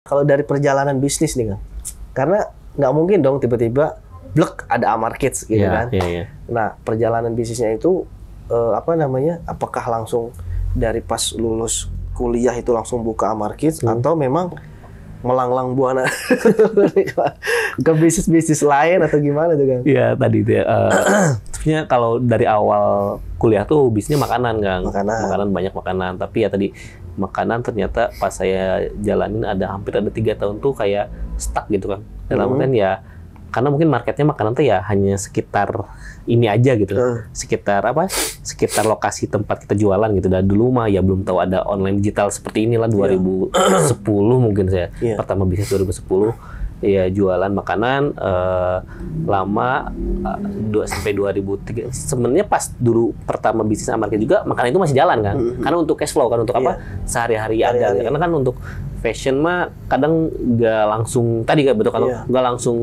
Kalau dari perjalanan bisnis nih Kang, karena nggak mungkin dong tiba-tiba blek ada Amar Kids gitu kan. Nah perjalanan bisnisnya itu apakah langsung dari pas lulus kuliah itu langsung buka Amar Kids atau memang melanglang buana ke bisnis lain atau gimana tuh Kang? Iya tadi itu ya. Sebenarnya kalau dari awal kuliah tuh bisnisnya makanan Kang. Makanan banyak makanan. Tapi ya tadi makanan ternyata pas saya jalanin hampir ada 3 tahun tuh kayak stuck gitu kan. Dalam artian ya karena mungkin marketnya makanan tuh ya hanya sekitar ini aja gitu. Sekitar lokasi tempat kita jualan gitu. Dan dulu mah ya belum tahu ada online digital seperti inilah 2010 mungkin saya. Pertama bisnis 2010. Ya jualan makanan lama sampai 2003. Sebenarnya pas dulu pertama bisnis Amar Kids juga makanan itu masih jalan kan. Karena untuk cash flow kan untuk sehari-hari ada. Karena kan untuk fashion mah kadang nggak langsung tadi kan betul kalau nggak langsung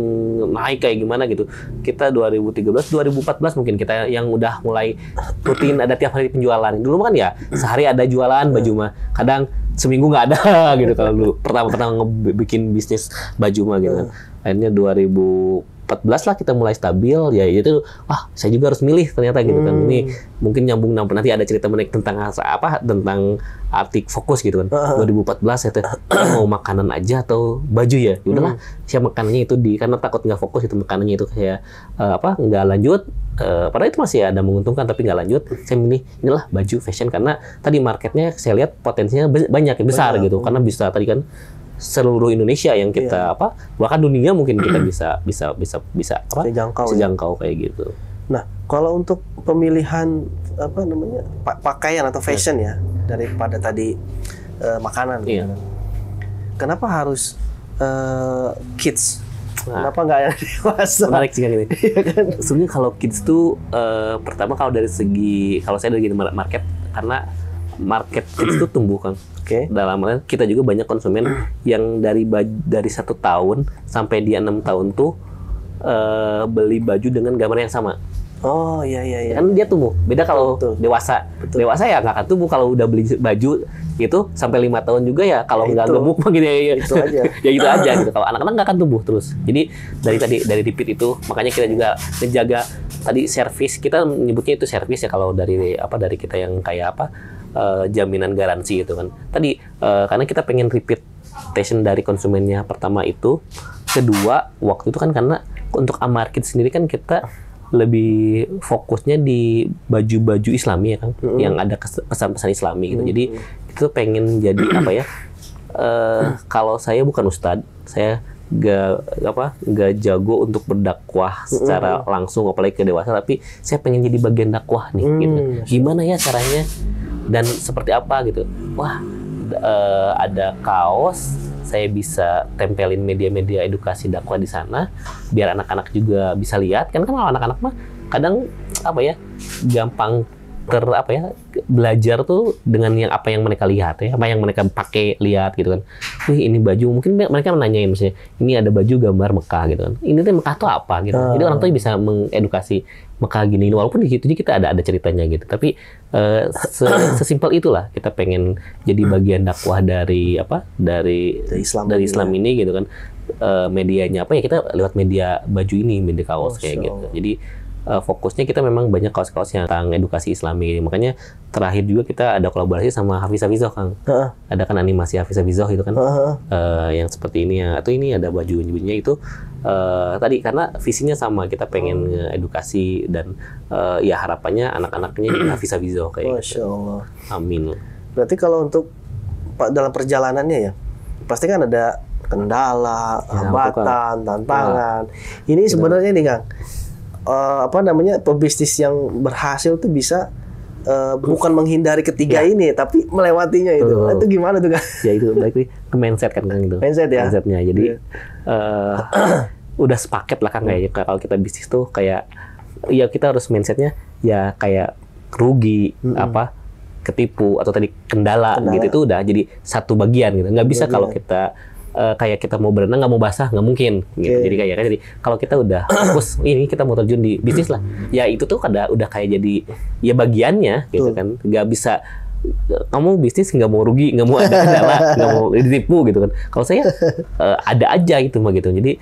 naik kayak gimana gitu. Kita 2013, 2014 mungkin kita yang udah mulai rutin ada tiap hari penjualan. Dulu kan ya sehari ada jualan baju mah. Kadang seminggu nggak ada gitu kalau dulu pertama bikin bisnis baju mah gitu kan. Akhirnya 2014 lah kita mulai stabil ya itu saya juga harus milih ternyata gitu kan. Ini mungkin nyambung nanti ada cerita menarik tentang tentang arti fokus gitu kan. 2014 saya mau makanan aja atau baju ya. Udahlah siapa makanannya itu karena takut nggak fokus itu makanannya itu kayak nggak lanjut. Padahal itu masih ada menguntungkan tapi nggak lanjut. Saya milih inilah baju fashion karena tadi marketnya saya lihat potensinya banyak besar gitu karena bisa tadi kan seluruh Indonesia yang kita bahkan dunia mungkin kita bisa sejangkau kayak gitu. Nah kalau untuk pemilihan pakaian atau fashion ya daripada tadi makanan, kenapa harus kids? Kenapa nggak yang dewasa? Menarik sih ini. Sebenarnya kalau kids tuh pertama kalau dari segi kalau saya dari market karena market kids tuh tumbuh kan. Dalam artian kita juga banyak konsumen yang dari 1 tahun sampai dia 6 tahun tuh beli baju dengan gambar yang sama. Oh iya. Kan dia tumbuh. Beda kalau dewasa. Dewasa ya nggak akan tumbuh kalau udah beli baju itu sampai 5 tahun juga ya kalau nggak gemuk gitu ya. Itu aja. Ya itu aja gitu. Kalau anak-anak nggak akan tumbuh terus. Jadi dari repeat itu makanya kita juga menjaga tadi servis kita menyebutnya itu servis ya kalau dari kita yang kayak jaminan garansi gitu kan. Tadi karena kita pengen reputation dari konsumennya pertama itu. Kedua waktu itu kan karena untuk Amar Kids sendiri kan kita lebih fokusnya di baju-baju Islami ya kan, yang ada pesan-pesan Islami gitu. Jadi itu pengen jadi kalau saya bukan ustadz, saya gak jago untuk berdakwah secara langsung apalagi ke dewasa, tapi saya pengen jadi bagian dakwah nih gitu. Gimana ya caranya dan seperti apa gitu. Ada kaos, saya bisa tempelin media-media edukasi dakwah di sana biar anak-anak juga bisa lihat kan kalau anak-anak mah kadang gampang belajar tuh dengan apa yang mereka lihat ya, apa yang mereka pakai lihat gitu kan. Wih ini baju, mungkin mereka menanyain misalnya ini ada baju gambar Mekah gitu kan. Ini tuh Mekah tuh apa gitu. Jadi orang tuh bisa mengedukasi Mekah gini walaupun di situ kita ada ceritanya gitu. Tapi sesimpel itulah kita pengen jadi bagian dakwah dari Islam ini gitu kan. Medianya kita lewat media baju ini, media kaos kayak gitu. Jadi fokusnya kita memang banyak kaos-kaos yang tentang edukasi Islami. Makanya terakhir juga kita ada kolaborasi sama Hafiz Hafizoh Kang. Ada kan animasi Hafiz Hafizoh itu kan yang seperti ini ya. Atau ini ada baju-bajunya itu tadi karena visinya sama, kita pengen edukasi dan ya harapannya anak-anaknya jadi Hafiz Hafizoh kayak Masya Allah. Amin. Berarti kalau untuk dalam perjalanannya ya pasti kan ada kendala, hambatan, tantangan. Ini sebenarnya nih Kang, pebisnis yang berhasil tuh bisa bukan menghindari ketiga ini, tapi melewatinya itu. Itu gimana tuh Kang? Ya itu balik ke mindset kan Kang itu. Mindset ya. Mindsetnya. Jadi udah sepaket lah Kang kayaknya kalau kita bisnis tuh kayak ya kita harus mindsetnya ya kayak rugi ketipu atau tadi kendala gitu itu udah jadi satu bagian gitu. Nggak bisa kalau kita kayak kita mau berenang nggak mau basah nggak mungkin gitu. Jadi kayak jadi kalau kita udah fokus ini kita mau terjun di bisnis lah ya itu tuh udah kayak jadi ya bagiannya gitu kan. Nggak bisa kamu bisnis nggak mau rugi, nggak mau ada kendala, nggak mau ditipu gitu kan. Kalau saya ada aja gitu mah gitu. Jadi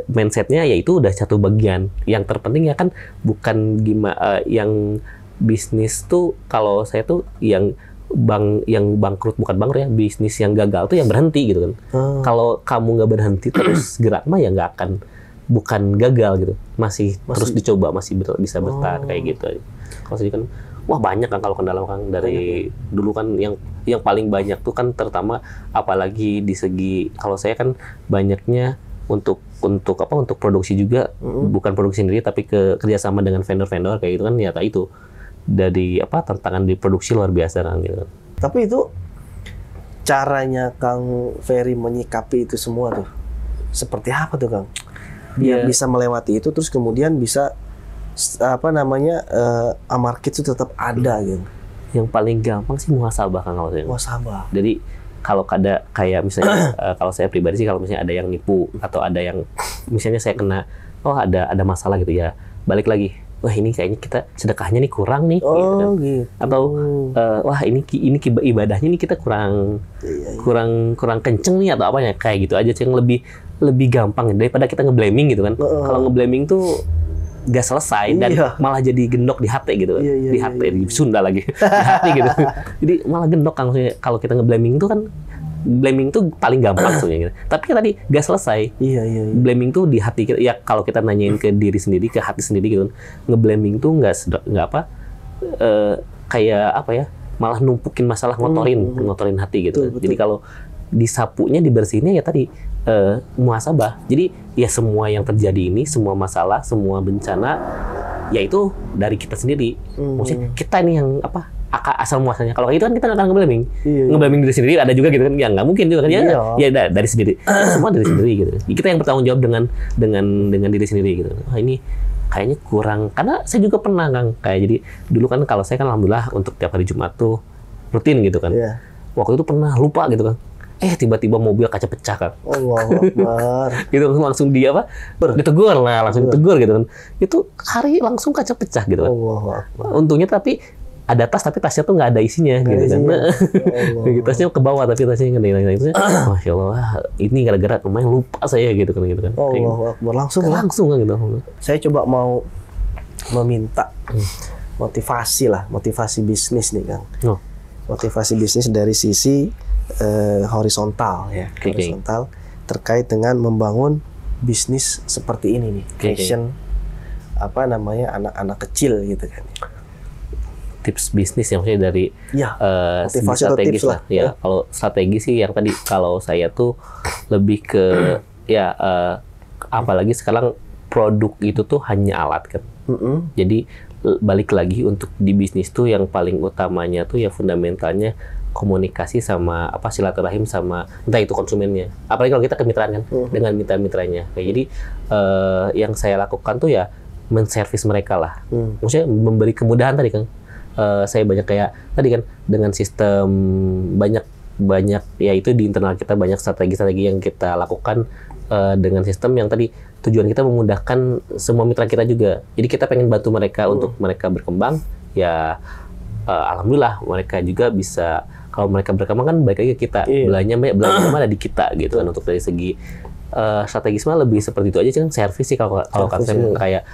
mindsetnya ya itu udah satu bagian. Yang terpenting ya kan bukan gimana yang bisnis tuh, kalau saya tuh yang bangkrut, bukan bangkrut ya, bisnis yang gagal tuh yang berhenti gitu kan. Kalau kamu nggak berhenti terus gerak mah ya nggak akan, bukan gagal gitu, masih terus dicoba, masih bisa bertahan kayak gitu. Kalau saya kan wah banyak kan kalau kendala kan dari dulu kan yang paling banyak tuh kan terutama apalagi di segi, kalau saya kan banyaknya untuk produksi juga, bukan produksi sendiri tapi kerjasama dengan vendor-vendor kayak gitu kan, ya itu dari tantangan di produksi luar biasa kan gitu. Tapi itu caranya Kang Ferry menyikapi itu semua tuh seperti apa tuh Kang? Biar bisa melewati itu terus kemudian bisa market itu tetap ada gitu. Yang paling gampang sih muhasabah Kang, kalau saya. Muhasabah. Jadi kalau ada kayak misalnya kalau saya pribadi sih, kalau misalnya ada yang nipu atau ada yang misalnya saya kena ada masalah gitu ya, balik lagi, wah ini kayaknya kita sedekahnya nih kurang nih, gitu kan. Gitu. Atau wah ini ibadahnya nih kita kurang kenceng nih atau apanya, kayak gitu aja sih yang lebih gampang daripada kita ngeblaming gitu kan. Kalau ngeblaming tuh gak selesai dan malah jadi gendok di hati gitu, di hati di Sunda lagi di hati gitu. Jadi malah gendok kan, kalau kita ngeblaming tuh kan, blaming tuh paling gampang sebenarnya gitu. Tapi kan tadi gak selesai. Blaming tuh di hati kita. Ya kalau kita nanyain ke diri sendiri, ke hati sendiri gitu. Ngeblaming tuh kayak malah numpukin masalah, ngotorin hati gitu. Betul. Jadi kalau disapunya, dibersihinnya ya tadi muhasabah. Jadi ya semua yang terjadi ini, semua masalah, semua bencana, ya itu dari kita sendiri. Maksudnya kita ini yang asal muasalnya. Kalau itu kan kita nggak akan ngeblaming. Ngeblaming diri sendiri ada juga gitu kan, ya nggak mungkin juga kan, ya dari sendiri. Semua dari sendiri gitu. Kita yang bertanggung jawab dengan diri sendiri gitu. Wah ini kayaknya kurang, karena saya juga pernah Kang, kayak jadi dulu kan kalau saya kan alhamdulillah untuk tiap hari Jumat tuh rutin gitu kan. Waktu itu pernah lupa gitu kan. Tiba-tiba mobil kaca pecah Kang. Allahu Akbar. Gitu langsung ditegur lah, langsung ditegur gitu kan. Itu hari langsung kaca pecah gitu kan. Allahu Akbar. Untungnya tapi ada tas, tapi tasnya tuh nggak ada isinya gitu kan. Tasnya ke bawah tapi tasnya nggak ada isinya. Masya Allah, ini gara-gara lumayan lupa saya gitu kan. Allahu Akbar. Langsung kan gitu. Saya coba mau meminta motivasi bisnis nih Kang. Motivasi bisnis dari sisi horizontal ya, horizontal terkait dengan membangun bisnis seperti ini nih, passion anak-anak kecil gitu kan. Tips bisnis yang maksudnya dari motivasi strategis lah. Ya, kalau strategi sih yang tadi kalau saya tuh lebih ke apalagi sekarang produk itu tuh hanya alat kan. Jadi balik lagi untuk di bisnis tuh yang paling utamanya tuh ya fundamentalnya komunikasi sama silaturahim sama entah itu konsumennya. Apalagi kalau kita kemitraan kan dengan mitra-mitranya. Jadi yang saya lakukan tuh ya menservis mereka lah. Maksudnya memberi kemudahan tadi Kang. Saya banyak kayak tadi kan dengan sistem banyak ya itu di internal kita banyak strategi-strategi yang kita lakukan dengan sistem yang tadi tujuan kita memudahkan semua mitra kita juga. Jadi kita pengen bantu mereka untuk mereka berkembang ya. Alhamdulillah mereka juga bisa, kalau mereka berkembang kan baik lagi ke kita, belanja ada di kita gitu kan. Untuk dari segi strategis mah lebih seperti itu aja sih kan, servis sih kalau konsep kayak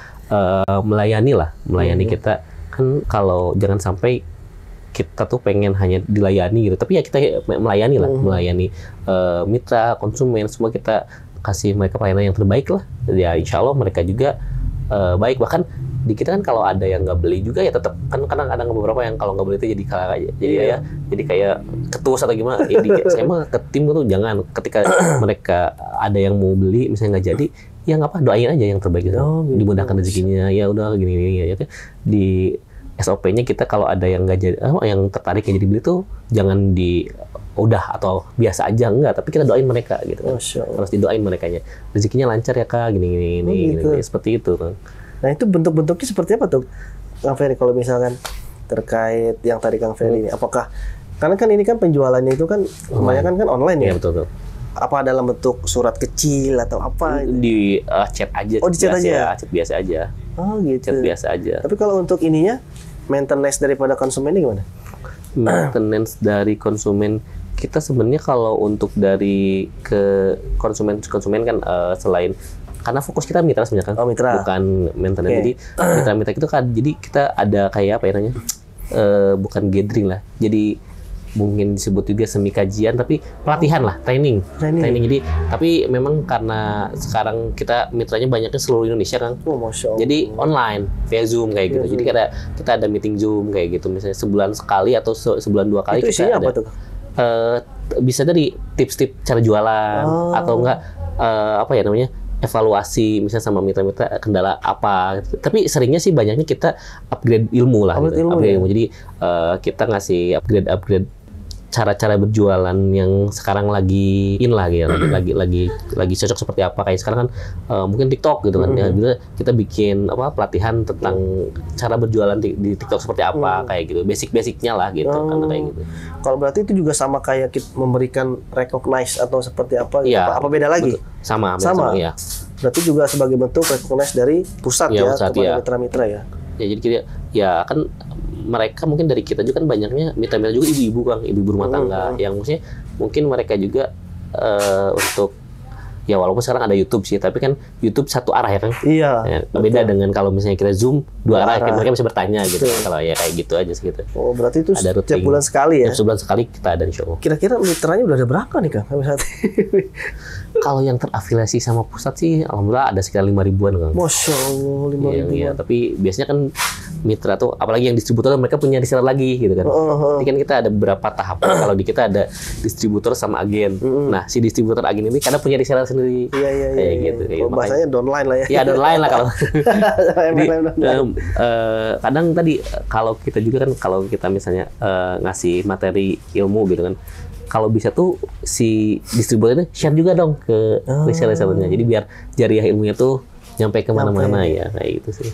melayani kita kan. Kalau jangan sampai kita tuh pengen hanya dilayani gitu, tapi ya kita melayani lah, melayani mitra, konsumen, semua kita kasih mereka pelayanan yang terbaik lah. Ya insya Allah mereka juga baik. Bahkan di kita kan kalau ada yang nggak beli juga ya tetap kan, kadang ada beberapa yang kalau nggak beli itu jadi kalah aja, jadi kayak ketus atau gimana. Saya mah ke tim tuh jangan, ketika mereka ada yang mau beli misalnya nggak jadi, ya nggak apa, doain aja yang terbaik gitu. Dimudahkan rezekinya, ya udah gini ya. Di SOP-nya kita kalau ada yang nggak jadi, yang tertarik yang jadi beli tuh jangan udah atau biasa aja, enggak, tapi kita doain mereka gitu kan. Harus didoain merekanya, rezekinya lancar ya Kak, gini, seperti itu kan. Nah itu bentuk-bentuknya seperti apa tuh Kang Ferry kalau misalkan terkait yang tadi Kang Ferry ini? Apakah karena kan ini kan penjualannya itu kan kebanyakan kan online ya? Betul. Apa dalam bentuk surat kecil atau apa? Di chat aja. Di chat aja. Chat biasa aja. Gitu. Chat biasa aja. Tapi kalau untuk ininya maintenance daripada konsumennya gimana? maintenance dari konsumen kita sebenarnya kalau untuk dari ke konsumen kan selain karena fokus kita mitra sebenarnya kan, bukan maintenance. Jadi mitra-mitra itu kan, jadi kita ada kayak apa ya namanya, bukan gathering lah. Jadi mungkin disebut juga semi kajian, tapi pelatihan lah, training. Jadi tapi memang karena sekarang kita mitranya banyaknya seluruh Indonesia kan, jadi online via Zoom kayak gitu. Jadi kita ada meeting Zoom kayak gitu, misalnya sebulan sekali atau sebulan 2 kali. Itu isinya apa tuh? Bisa dari tips-tips cara jualan atau enggak apa ya namanya, evaluasi misalnya sama mitra-mitra kendala apa. Tapi seringnya sih banyaknya kita upgrade ilmu lah. Upgrade ilmu. Jadi kita ngasih upgrade cara-cara berjualan yang sekarang lagi in lah gitu. Lagi cocok seperti apa, kayak sekarang kan mungkin TikTok gitu kan. Ya, kita bikin pelatihan tentang cara berjualan di TikTok seperti apa kayak gitu. Basic-basicnya lah gitu kan kayak gitu. Kalau berarti itu juga sama kayak kita memberikan recognize atau seperti apa gitu. Ya, apa beda lagi? Betul. Sama ya. Berarti juga sebagai bentuk recognize dari pusat kepada mitra-mitra ya. Ya jadi kita ya kan mereka mungkin dari kita juga kan banyaknya mitra-mitra juga ibu-ibu Kang, ibu rumah tangga yang maksudnya mungkin mereka juga untuk ya walaupun sekarang ada YouTube sih, tapi kan YouTube satu arah ya Kang. Iya. Ya, beda dengan kalau misalnya kita Zoom dua arah, kan mereka bisa bertanya gitu. Kalau ya kayak gitu aja sih gitu. Oh, berarti itu setiap bulan sekali ya? Setiap bulan sekali kita ada show. Kira-kira mitranya udah ada berapa nih Kang? Kalau yang terafiliasi sama pusat sih alhamdulillah ada sekitar 5.000-an Kang. Masya Allah, 5.000-an. Iya, tapi biasanya kan mitra tuh apalagi yang distributor mereka punya reseller lagi gitu kan. Jadi kan kita ada beberapa tahap. Kalau di kita ada distributor sama agen. Nah, si distributor agen ini kadang punya reseller sendiri. Iya. Kayak gitu. Bahasanya downline lah ya. Iya, downline lah kalau. Kadang tadi kalau kita juga kan kalau kita misalnya ngasih materi ilmu gitu kan. Kalau bisa tuh si distributor itu share juga dong ke reseller-resellernya. Jadi biar jariah ilmunya tuh nyampe kemana-mana ya kayak gitu sih.